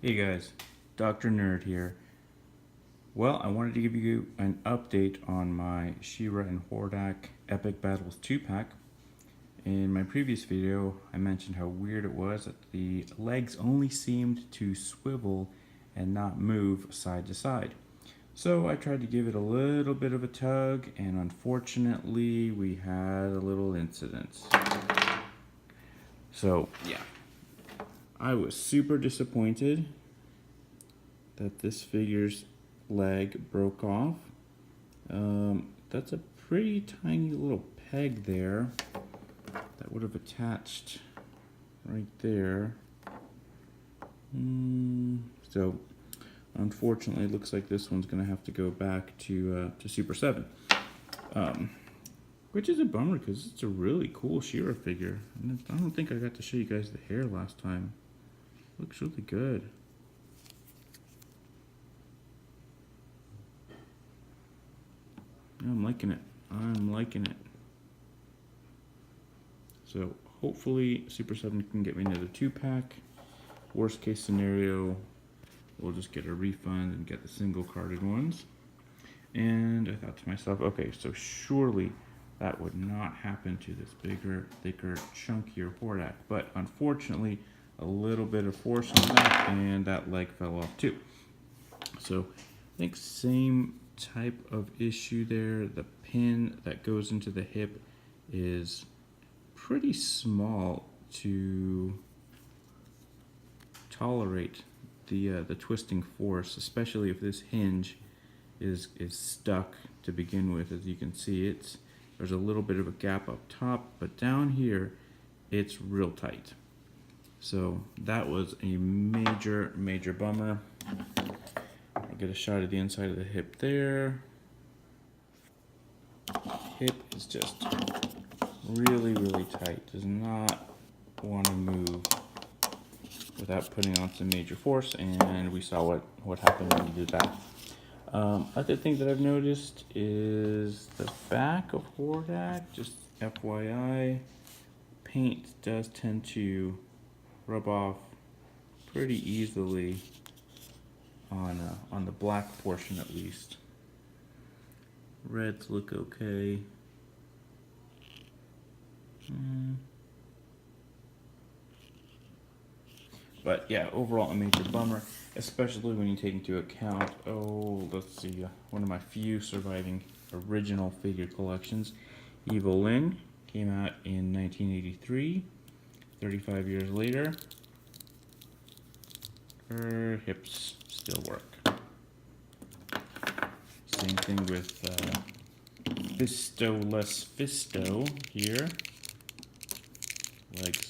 Hey guys, Dr. Nerd here. Well, I wanted to give you an update on my She-Ra and Hordak Epic Battles 2-pack. In my previous video, I mentioned how weird it was that the legs only seemed to swivel and not move side to side. So I tried to give it a little bit of a tug, and unfortunately we had a little incident. So yeah, I was super disappointed that this figure's leg broke off. That's a pretty tiny little peg there that would have attached right there. So unfortunately it looks like this one's gonna have to go back to Super 7. Which is a bummer because it's a really cool She-Ra figure. And I don't think I got to show you guys the hair last time. Looks really good. I'm liking it. I'm liking it. So hopefully Super 7 can get me another 2-pack. Worst case scenario, we'll just get a refund and get the single carded ones. And I thought to myself, okay, so surely that would not happen to this bigger, thicker, chunkier Hordak. But unfortunately, a little bit of force on that, and that leg fell off too. So I think same type of issue there. The pin that goes into the hip is pretty small to tolerate the twisting force, especially if this hinge is stuck to begin with. As you can see, there's a little bit of a gap up top, but down here it's real tight. So that was a major bummer. I'll get a shot of the inside of the hip there. Hip is just really tight. Does not want to move without putting on some major force, and we saw what happened when we did that. Other thing that I've noticed is the back of Hordak, just FYI, paint does tend to rub off pretty easily on the black portion at least. Reds look okay. But yeah, overall a major bummer, especially when you take into account, let's see, one of my few surviving original figure collections, Evil Lynn, came out in 1983, 35 years later. Her hips still work. Same thing with Fisto-less Fisto here. Legs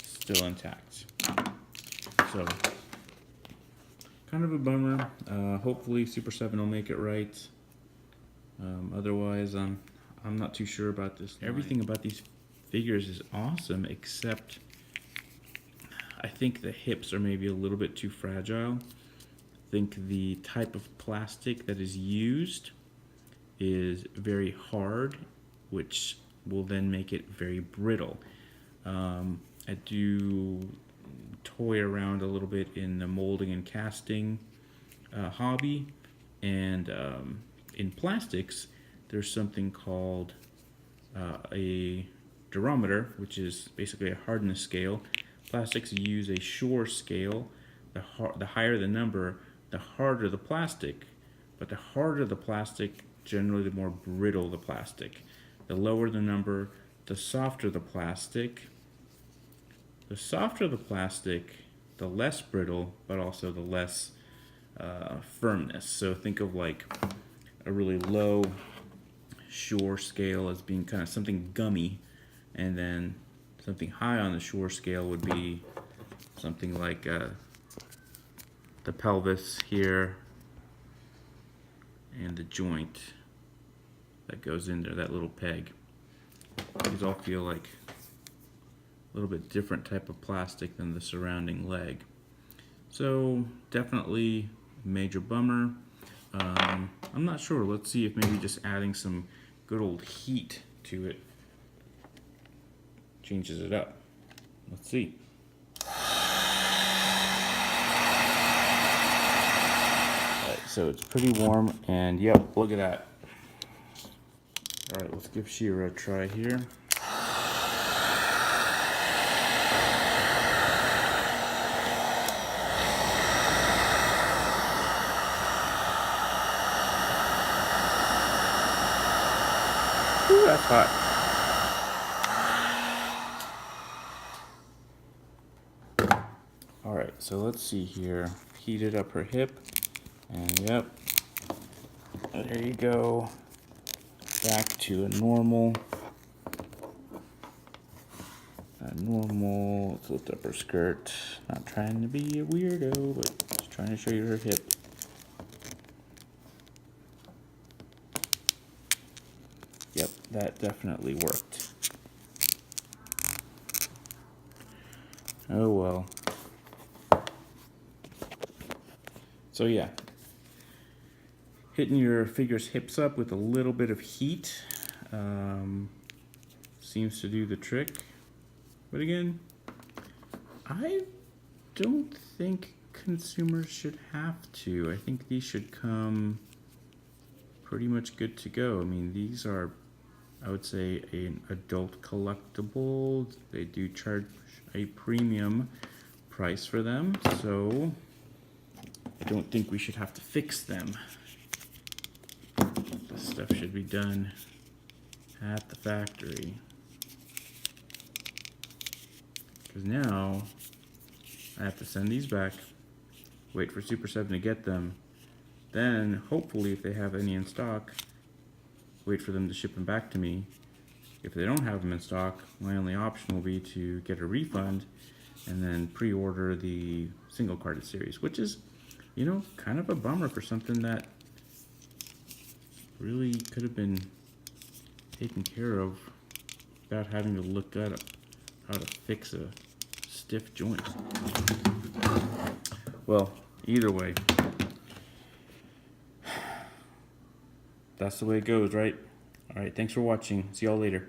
still intact. So, kind of a bummer. Hopefully Super 7 will make it right. Otherwise, I'm not too sure about this line. Everything about these figures is awesome, except I think the hips are maybe a little bit too fragile. I think the type of plastic that is used is very hard, which will then make it very brittle. I do toy around a little bit in the molding and casting hobby, and in plastics there's something called a durometer, which is basically a hardness scale. Plastics use a Shore scale. The higher the number, the harder the plastic, but the harder the plastic, generally the more brittle the plastic. The lower the number, the softer the plastic. The softer the plastic, the less brittle, but also the less firmness. So think of like a really low Shore scale as being kind of something gummy, and then something high on the Shore scale would be something like the pelvis here and the joint that goes in there, that little peg. These all feel like a little bit different type of plastic than the surrounding leg. So definitely major bummer. I'm not sure. Let's see if maybe just adding some good old heat to it changes it up. Let's see. so it's pretty warm, and yep, look at that. All right, let's give She-Ra a try here. Ooh, that's hot. All right, so let's see here. Heated up her hip, and yep, there you go. Back to a normal. Let's lift up her skirt. Not trying to be a weirdo, but just trying to show you her hip. Yep, that definitely worked. Oh well. So yeah, hitting your figure's hips up with a little bit of heat seems to do the trick. But again, I don't think consumers should have to. I think these should come pretty much good to go. I mean, these are, I would say, an adult collectible. They do charge a premium price for them, so I don't think we should have to fix them. This stuff should be done at the factory. Because now I have to send these back, wait for Super 7 to get them, then hopefully if they have any in stock, wait for them to ship them back to me. If they don't have them in stock, my only option will be to get a refund and then pre-order the single carded series, which is, you know, kind of a bummer for something that really could have been taken care of without having to look at how to fix a stiff joint. Well, either way, that's the way it goes, right? All right, thanks for watching. See y'all later.